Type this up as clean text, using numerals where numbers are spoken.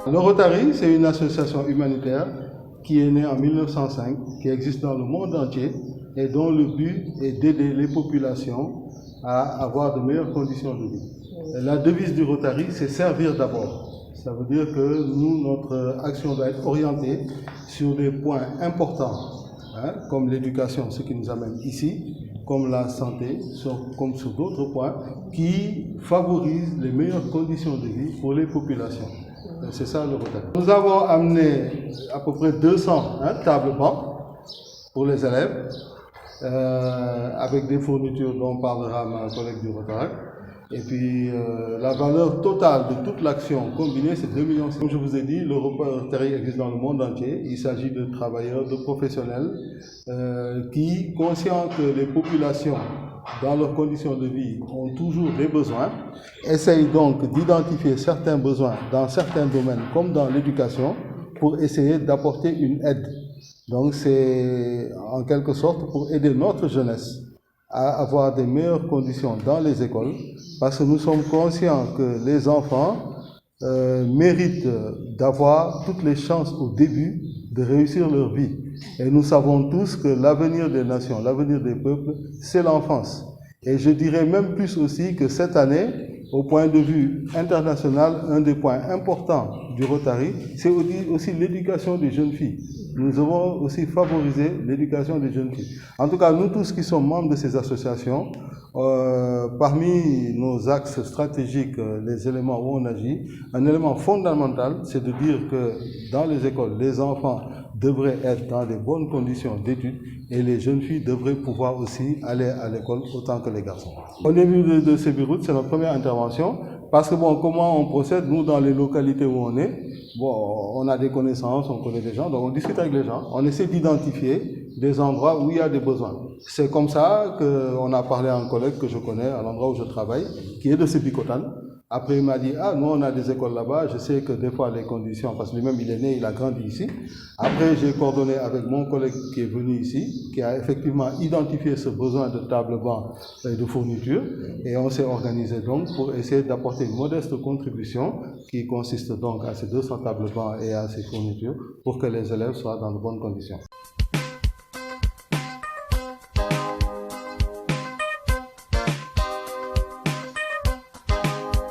Le Rotary, c'est une association humanitaire qui est née en 1905, qui existe dans le monde entier et dont le but est d'aider les populations à avoir de meilleures conditions de vie. Et la devise du Rotary, c'est servir d'abord. Ça veut dire que nous, notre action doit être orientée sur des points importants, comme l'éducation, ce qui nous amène ici, comme la santé, comme sur d'autres points, qui favorisent les meilleures conditions de vie pour les populations. C'est ça le Rotary. Nous avons amené à peu près 200 tables-bancs pour les élèves, avec des fournitures dont parlera ma collègue du Rotary. Et puis la valeur totale de toute l'action combinée, c'est 2 millions. Comme je vous ai dit, le Rotary existe dans le monde entier. Il s'agit de travailleurs, de professionnels qui, conscients que les populations, dans leurs conditions de vie, ont toujours des besoins, essayent donc d'identifier certains besoins dans certains domaines, comme dans l'éducation, pour essayer d'apporter une aide. Donc c'est en quelque sorte pour aider notre jeunesse à avoir des meilleures conditions dans les écoles, parce que nous sommes conscients que les enfants méritent d'avoir toutes les chances au début de réussir leur vie. Et nous savons tous que l'avenir des nations, l'avenir des peuples, c'est l'enfance. Et je dirais même plus aussi que cette année, au point de vue international, un des points importants du Rotary, c'est aussi l'éducation des jeunes filles. Nous devons aussi favoriser l'éducation des jeunes filles. En tout cas, nous tous qui sommes membres de ces associations, parmi nos axes stratégiques, les éléments où on agit, un élément fondamental, c'est de dire que dans les écoles, les enfants devraient être dans de bonnes conditions d'études et les jeunes filles devraient pouvoir aussi aller à l'école autant que les garçons. Au début de Sébirut, c'est notre première intervention, parce que bon, comment on procède, nous, dans les localités où on est, bon, on a des connaissances, on connaît des gens, donc on discute avec les gens, on essaie d'identifier des endroits où il y a des besoins. C'est comme ça qu'on a parlé à un collègue que je connais, à l'endroit où je travaille, qui est de Sébikotane. Après, il m'a dit, ah, nous, on a des écoles là-bas, je sais que des fois, les conditions, parce que lui-même, il est né, il a grandi ici. Après, j'ai coordonné avec mon collègue qui est venu ici, qui a effectivement identifié ce besoin de table-banc et de fourniture, et on s'est organisé donc pour essayer d'apporter une modeste contribution qui consiste donc à ces 200 tables-bancs et à ces fournitures pour que les élèves soient dans de bonnes conditions.